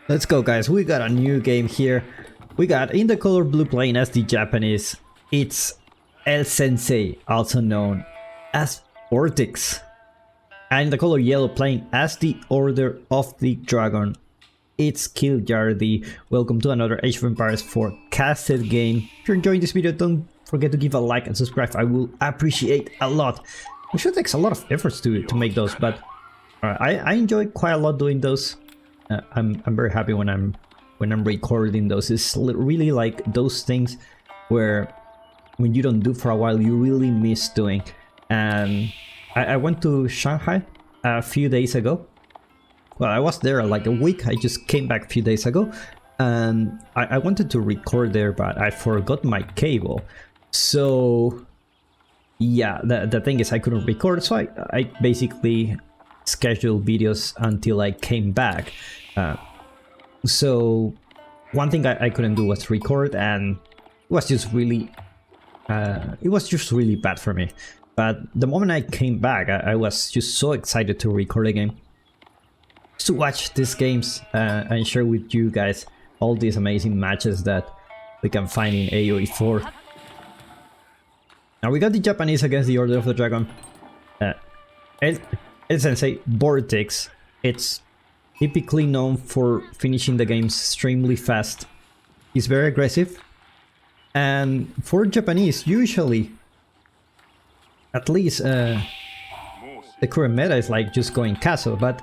Let's go, guys. We got a new game here. We got in the color blue playing as the Japanese. It's El Sensei, also known as Vortex. And in the color yellow playing as the Order of the Dragon. It's Kiljardi. Welcome to another Age of Empires 4 casted game. If you're enjoying this video, don't forget to give a like and subscribe. I will appreciate a lot. It sure takes a lot of efforts to make those, but I enjoy quite a lot doing those. I'm very happy when I'm recording those. It's really like those things where when you don't do for a while, you really miss doing. And I went to Shanghai a few days ago. Well, I was there like a week. I just came back a few days ago, and I wanted to record there, but I forgot my cable. So yeah, the thing is I couldn't record, so I basically scheduled videos until I came back. So one thing I couldn't do was record, and it was just really bad for me. But the moment I came back, I was just so excited to record again, to watch these games and share with you guys all these amazing matches that we can find in AoE 4. Now we got the Japanese against the Order of the Dragon. El Sensei Vortex. It's typically known for finishing the games extremely fast. He's very aggressive, and for Japanese, usually, at least the current meta is like just going castle, but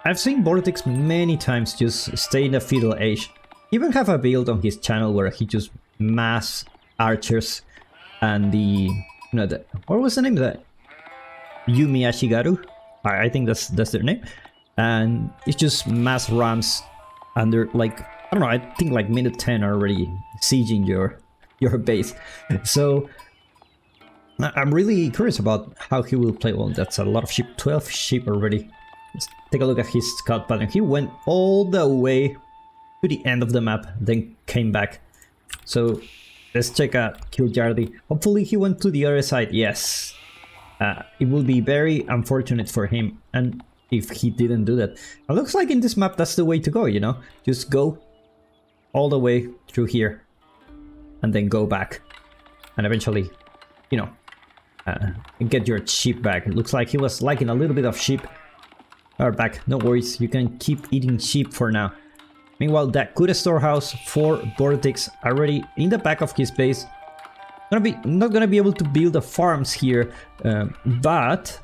I've seen Vortex many times just stay in the feudal age. He even have a build on his channel where he just mass archers and the what was the name of that? Yumi Ashigaru? I think that's their name. And it's just mass rams under, like, I don't know, I think like minute 10 already sieging your base. So I'm really curious about how he will play. Well, that's a lot of sheep, 12 sheep already. Let's take a look at his scout pattern. He went all the way to the end of the map, then came back. So let's check out Kiljardi. Hopefully he went to the other side. Yes. It will be very unfortunate for him, and if he didn't do that. It looks like in this map that's the way to go, you know? Just go all the way through here and then go back and eventually, you know, get your sheep back. It looks like he was liking a little bit of sheep. Are back, no worries, you can keep eating sheep for now. Meanwhile, that good storehouse for Vortex already in the back of his base. Not gonna be able to build the farms here, but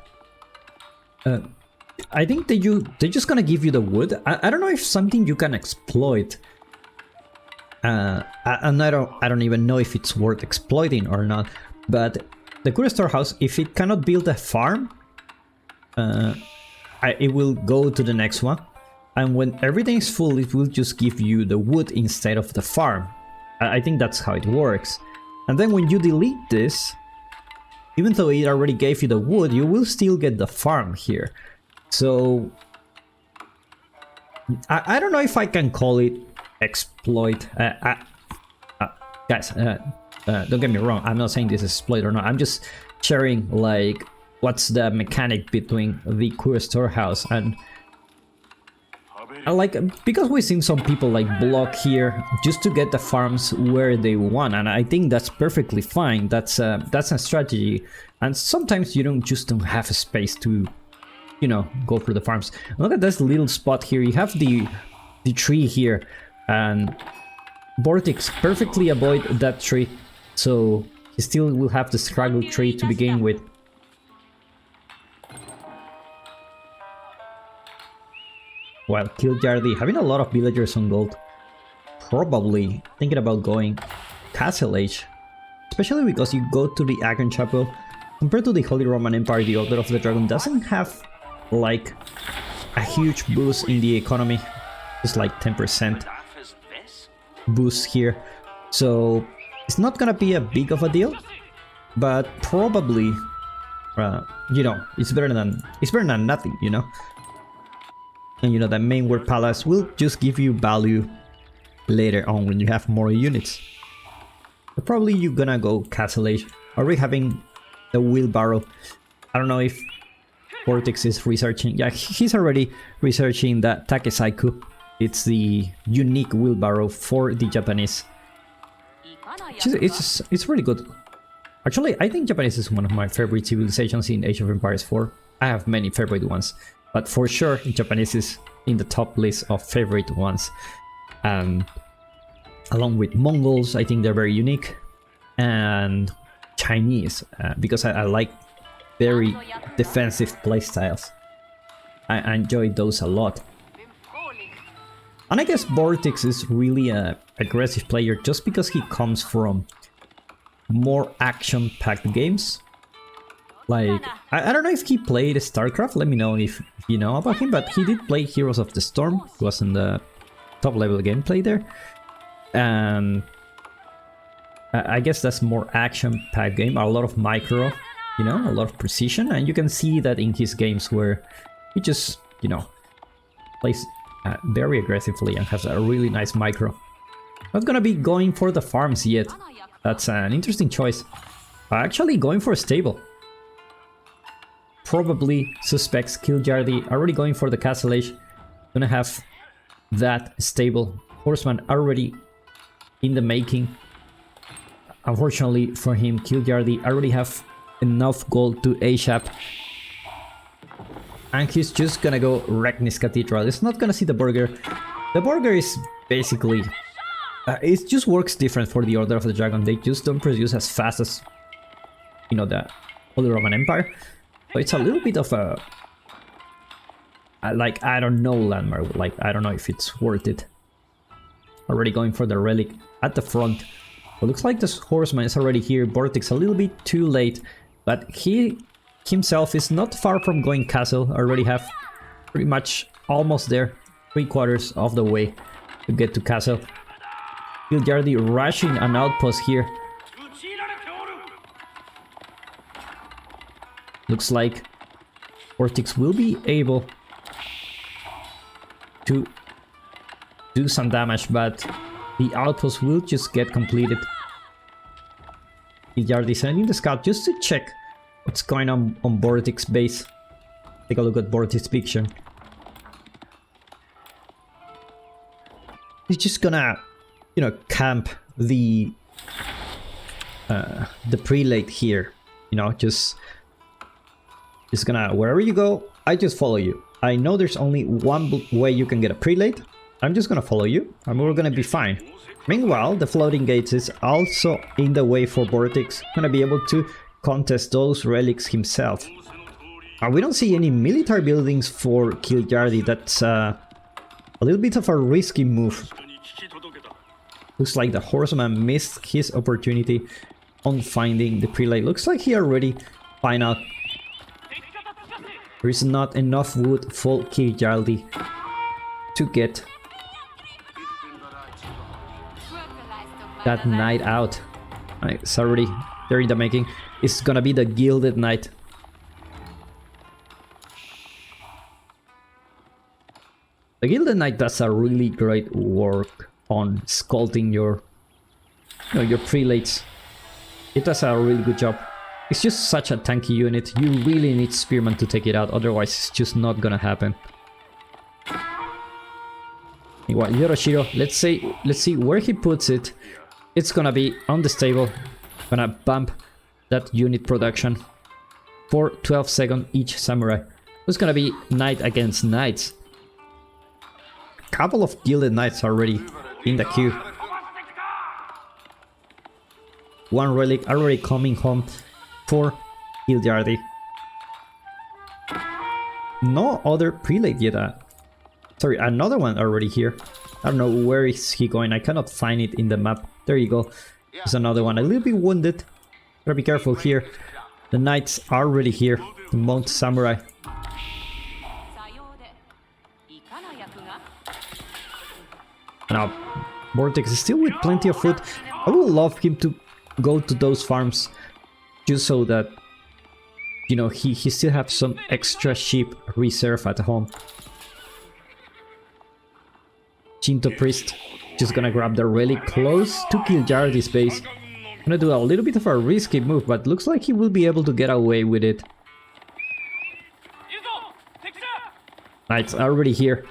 I think they're just gonna give you the wood. I don't know if something you can exploit, and I don't even know if it's worth exploiting or not. But the current storehouse, if it cannot build a farm, it will go to the next one, and when everything is full, it will just give you the wood instead of the farm. I think that's how it works. And then when you delete this, even though it already gave you the wood, you will still get the farm here. So I don't know if I can call it exploit. Guys, don't get me wrong, I'm not saying this is exploit or not. I'm just sharing like what's the mechanic between the current storehouse and like, because we've seen some people like block here just to get the farms where they want, and I think that's perfectly fine. That's a strategy, and sometimes you don't have a space to, you know, go for the farms. Look at this little spot here. You have the tree here, and Vortex perfectly avoid that tree, so he still will have the struggle tree to begin with. While Kiljardi having a lot of villagers on gold, probably thinking about going Castle Age, especially because you go to the Agon Chapel. Compared to the Holy Roman Empire, the Order of the Dragon doesn't have like a huge boost in the economy. It's like 10% boost here, so it's not gonna be a big of a deal, but probably, you know, it's better than nothing, you know. And you know, the main war palace will just give you value later on when you have more units. But probably you're gonna go Castle Age. Are we having the wheelbarrow? I don't know if Vortex is researching. Yeah, he's already researching that Takesaiku. It's the unique wheelbarrow for the Japanese. It's really good. Actually, I think Japanese is one of my favorite civilizations in Age of Empires 4. I have many favorite ones, but for sure Japanese is in the top list of favorite ones. Along with Mongols, I think they're very unique, and Chinese, because I like very defensive playstyles. I enjoy those a lot. And I guess Vortex is really an aggressive player just because he comes from more action-packed games. Like, I don't know if he played StarCraft, let me know if you know about him, but he did play Heroes of the Storm. It was in the top level gameplay there. And I guess that's more action-packed game, a lot of micro, you know, a lot of precision, and you can see that in his games where he just, you know, plays very aggressively and has a really nice micro. Not gonna be going for the farms yet. That's an interesting choice. Actually going for a stable. Probably suspects Kiljardi, already going for the castle age. Gonna have that stable horseman already in the making. Unfortunately for him, Kiljardi already have enough gold to ASAP. And he's just gonna go Regnus Cathedral. It's not gonna see the burger. The burger is basically... it just works different for the Order of the Dragon. They just don't produce as fast as, you know, the Holy Roman Empire. So it's a little bit of a... like, I don't know, landmark. Like, I don't know if it's worth it. Already going for the relic at the front. It looks like this horseman is already here. Vortex a little bit too late. But he himself is not far from going castle. Already have pretty much almost there. 3/4 of the way to get to castle. Kiljardi rushing an outpost here. Looks like Vortex will be able to do some damage, but the outpost will just get completed. Kiljardi sending the scout just to check what's going on Vortex base. Take a look at Vortex picture. He's just gonna, you know, camp the prelate here. You know, just gonna, wherever you go, I just follow you. I know there's only one way you can get a prelate. I'm just gonna follow you, and we're gonna be fine. Meanwhile, the floating gates is also in the way for Vortex. Gonna be able to contest those relics himself. And we don't see any military buildings for Kiljardi. That's a little bit of a risky move. Looks like the horseman missed his opportunity on finding the prelate. Looks like he already found out there is not enough wood for Kiljardi to get that knight out. It's already there in the making. It's gonna be the Gilded Knight. The Gilded Knight does a really great work on sculpting your, you know, your prelates. It does a really good job. It's just such a tanky unit. You really need Spearman to take it out, otherwise it's just not gonna happen. Meanwhile, Yoroshiro, let's see where he puts it. It's gonna be on the stable. Gonna bump that unit production for 12 seconds each samurai. It's gonna be knight against knights. Couple of Gilded Knights already in the queue. One relic already coming home for Kiljardi. No other prelate yet. Sorry, another one already here. I don't know where is he going. I cannot find it in the map. There you go. There's another one. A little bit wounded. Gotta be careful here. The knights are already here. The Mount Samurai. Now, Vortex is still with plenty of food. I would love him to go to those farms just so that, you know, he still have some extra sheep reserve at home. Shinto priest just gonna grab the relic close to Kiljardi's base. Gonna do a little bit of a risky move, but looks like he will be able to get away with it. Knights are already here.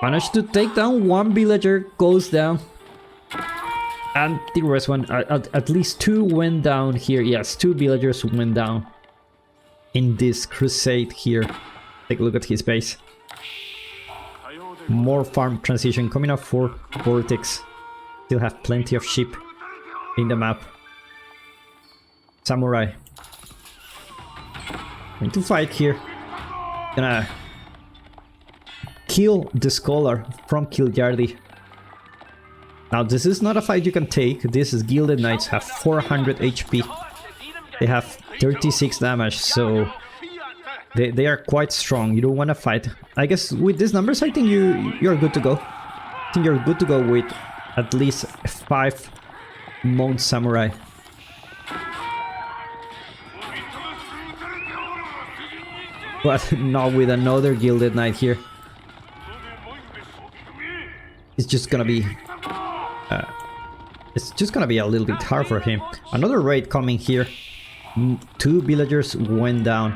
Managed to take down one villager, goes down. And the rest one, at least 2 went down here. Yes, 2 villagers went down in this crusade here. Take a look at his base. More farm transition coming up for Vortex. Still have plenty of sheep in the map. Samurai. Going to fight here. Gonna kill the scholar from Kiljardi. Now this is not a fight you can take. This is Gilded Knights have 400 HP. They have 36 damage, so they are quite strong. You don't want to fight. I guess with these numbers, I think you're good to go. I think you're good to go with at least 5 Mount Samurai. But not with another Gilded Knight here. It's just gonna be a little bit hard for him. Another raid coming here. 2 villagers went down.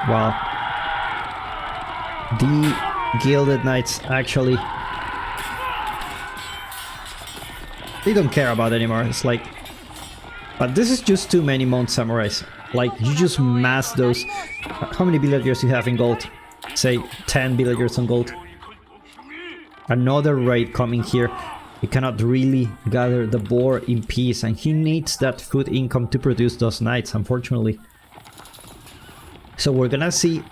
Wow. The Gilded Knights actually, they don't care about it anymore. It's like, but this is just too many Mount Samurais. Like, you just mass those. How many villagers you have in gold? Say 10 villagers on gold. Another raid coming here. He cannot really gather the boar in peace, and he needs that food income to produce those knights, unfortunately. So we're gonna see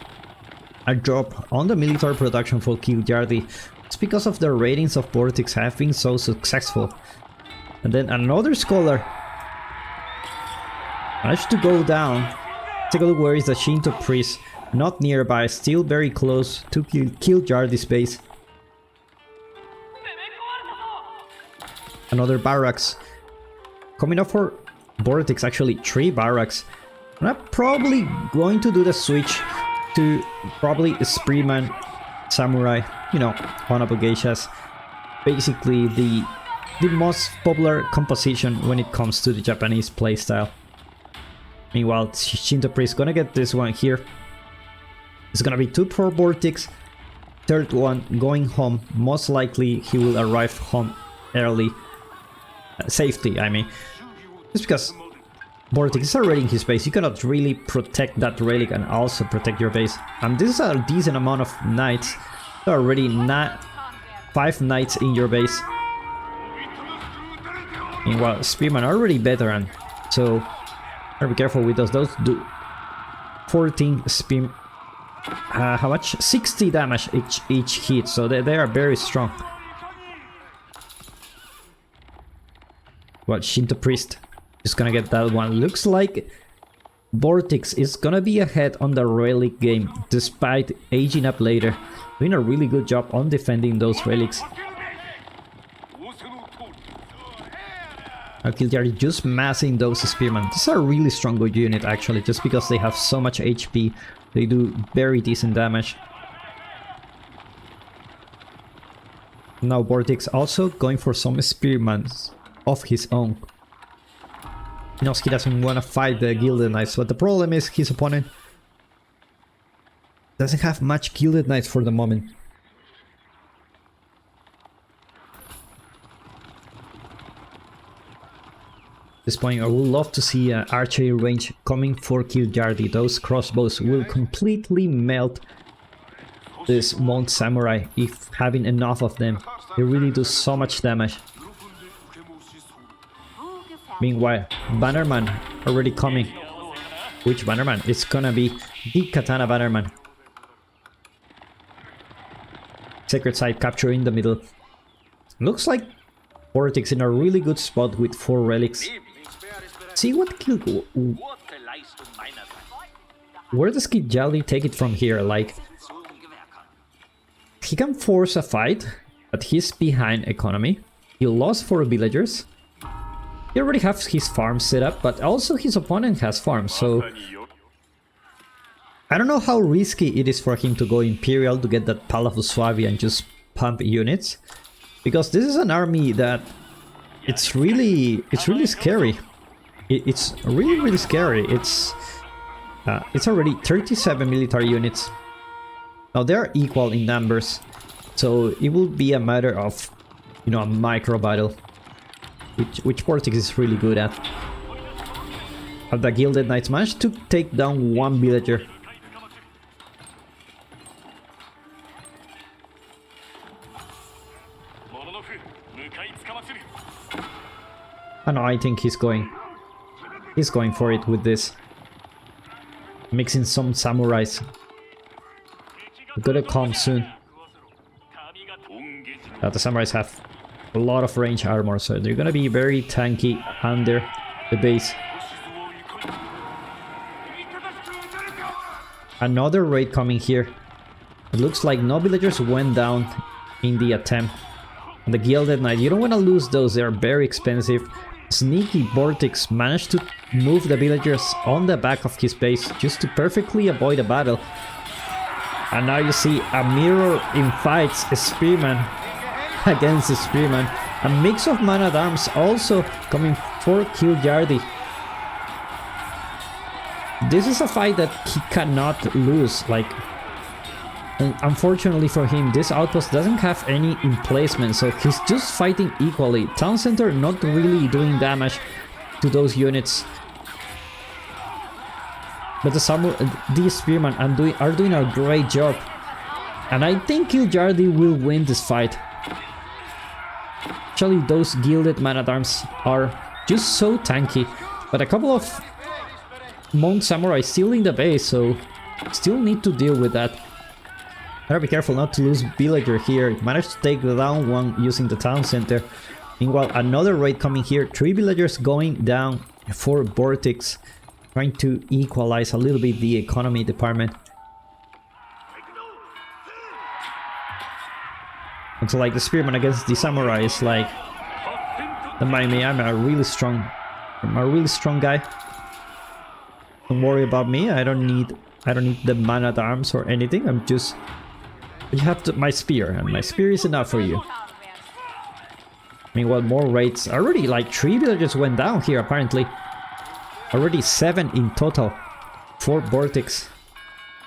a drop on the military production for Kiljardi. It's because of the ratings of Vortex have been so successful. And then another scholar managed to go down. Take a look, where is the Shinto priest? Not nearby, still very close to Kiljardi's base. Another barracks. Coming up for Vortex, actually 3 barracks. I'm probably going to do the switch to probably Spearman, Samurai, you know, honorable geishas. Basically the most popular composition when it comes to the Japanese playstyle. Meanwhile, Shinto priest gonna get this one here. It's gonna be 2 for Vortex. Third one going home. Most likely he will arrive home early. Safety, I mean. Just because Vortex is already in his base, you cannot really protect that relic and also protect your base. And this is a decent amount of knights. There are already 5 knights in your base. Meanwhile, Spearman are already veteran, so be careful with those. Those do 14 spear. How much? 60 damage each hit, so they are very strong. Well, Shinto priest is gonna get that one. Looks like Vortex is gonna be ahead on the relic game, despite aging up later. Doing a really good job on defending those relics. Kiljardi just massing those spearmen. This is a really strong good unit actually, just because they have so much HP. They do very decent damage. Now Vortex also going for some spearmen of his own. He knows he doesn't want to fight the Gilded Knights, but the problem is his opponent doesn't have much Gilded Knights for the moment. At this point, I would love to see an archery range coming for Kiljardi. Those crossbows will completely melt this Mount Samurai if having enough of them. They really do so much damage. Meanwhile, Bannerman already coming. Which Bannerman? It's gonna be the Katana Bannerman. Sacred Site capture in the middle. Looks like Vortex in a really good spot with 4 relics. See what kill. Where does Kiljardi take it from here? Like, he can force a fight, but he's behind economy. He lost 4 villagers. He already has his farm set up, but also his opponent has farms, so I don't know how risky it is for him to go Imperial to get that Palace of Suavi and just pump units, because this is an army that it's really scary. It's really scary. It's already 37 military units. Now they're equal in numbers, so it will be a matter of, you know, a micro battle, which Vortex is really good at. The Gilded Knights managed to take down one villager. I know, I think he's going for it with this. Mixing some samurais. Gonna come soon. The samurais have a lot of range armor, so they're gonna be very tanky under the base. Another raid coming here. It looks like no villagers went down in the attempt. And the Gilded Knight, you don't want to lose those, they are very expensive. Sneaky Vortex managed to move the villagers on the back of his base just to perfectly avoid a battle. And now you see a mirror in fights, a Spearman against a Spearman. A mix of man-at-arms also coming for Kiljardi. This is a fight that he cannot lose, like... Unfortunately for him, this outpost doesn't have any emplacement, so he's just fighting equally. Town center not really doing damage to those units. But these spearmen are doing a great job. And I think Kiljardi will win this fight. Actually, those gilded man-at-arms are just so tanky. But a couple of Mount Samurai still in the base, so still need to deal with that. Gotta be careful not to lose villager here. Managed to take down one using the town center. Meanwhile, another raid coming here. 3 villagers going down for Vortex. Trying to equalize a little bit the economy department. It's like the spearman against the samurai is like the maomao. I'm a really strong guy. Don't worry about me. I don't need the man-at-arms or anything. I'm just... You have my spear, and my spear is enough for you. Meanwhile, more raids. Already like 3 villagers went down here apparently. Already 7 in total for Vortex.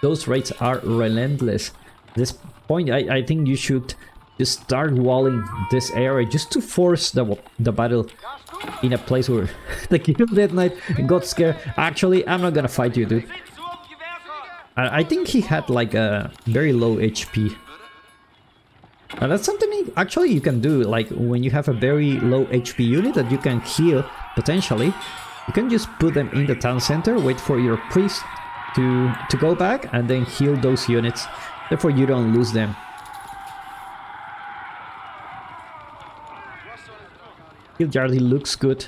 Those raids are relentless. At this point, I think you should just start walling this area just to force the battle in a place where the Gilded Knight got scared. Actually, I'm not gonna fight you, dude. I think he had like a very low HP. And that's something actually you can do, like when you have a very low HP unit that you can heal potentially. You can just put them in the town center, wait for your priest to go back and then heal those units. Therefore you don't lose them. Kiljardi looks good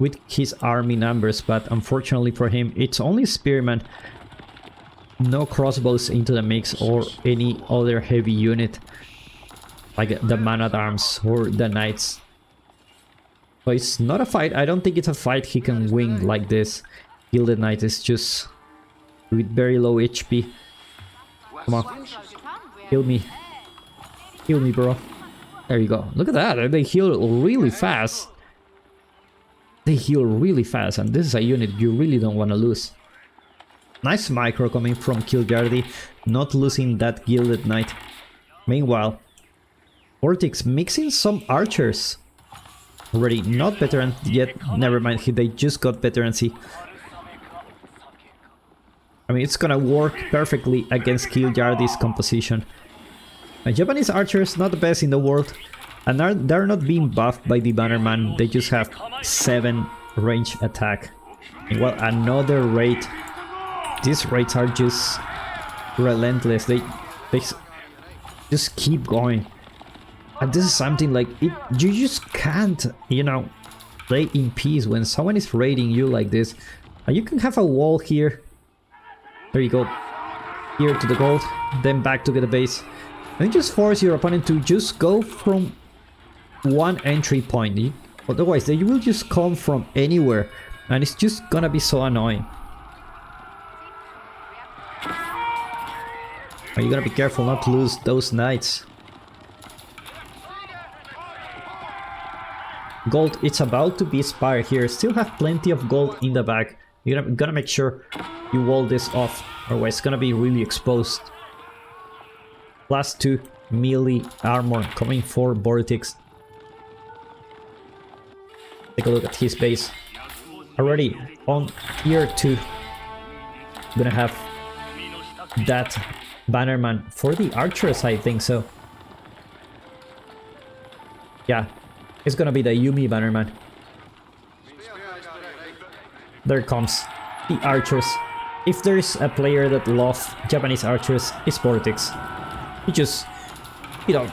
with his army numbers, but unfortunately for him it's only spearmen. No crossbows into the mix or any other heavy unit like the man-at-arms or the knights. So it's not a fight. I don't think it's a fight he can win like this. Gilded Knight is just with very low HP. Come on. Heal me. Heal me, bro. There you go. Look at that. They heal really fast. They heal really fast, and this is a unit you really don't want to lose. Nice micro coming from Kiljardi, not losing that Gilded Knight. Meanwhile, Vortex mixing some archers. Already not veteran yet, never mind, they just got veterancy. I mean, it's gonna work perfectly against Kiljardi's composition. And Japanese archers, not the best in the world, and they're not being buffed by the Bannerman, they just have 7 range attack. Well, another raid. These raids are just relentless, they just keep going. And this is something like, you just can't, you know, play in peace when someone is raiding you like this. And you can have a wall here. There you go. Here to the gold, then back to get a base. And you just force your opponent to just go from one entry point. Otherwise, they will just come from anywhere. And it's just gonna be so annoying. And you gotta be careful not to lose those knights. Gold, it's about to be spire here. Still have plenty of gold in the bag. You're gonna make sure you wall this off, otherwise it's gonna be really exposed. +2 melee armor coming for Vortex. Take a look at his base. Already on tier 2. Gonna have that Bannerman for the archers, I think so. Yeah, it's gonna be the Yumi Bannerman. There comes the archers. If there's a player that loves Japanese archers, it's Vortex. He just, you know,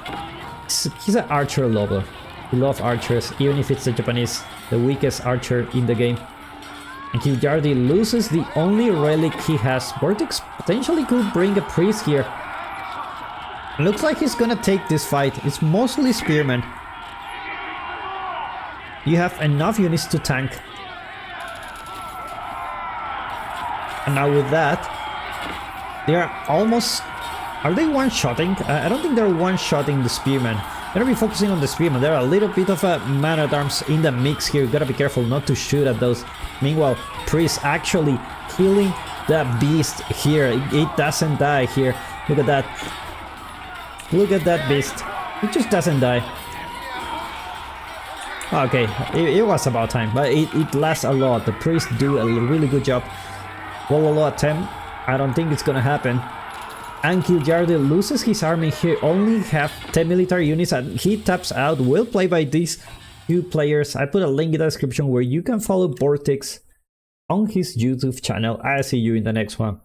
he's an archer lover. He loves archers, even if it's the Japanese, the weakest archer in the game. And Kiljardi loses the only relic he has. Vortex potentially could bring a priest here. Looks like he's gonna take this fight. It's mostly spearmen. You have enough units to tank. And now with that, they are almost... Are they one-shotting? I don't think they're one-shotting the spearmen. Gonna be focusing on the spearmen. There are a little bit of a man-at-arms in the mix here. Gotta be careful not to shoot at those. Meanwhile, Priest actually killing the beast here. It doesn't die here. Look at that. Look at that beast. It just doesn't die. Okay, it was about time, but it lasts a lot. The Priest do a really good job. Wololo attempt. I don't think it's gonna happen. And Kiljardi loses his army here. Only have 10 military units and he taps out. Well played by these two players. I put a link in the description where you can follow Vortex on his YouTube channel. I'll see you in the next one.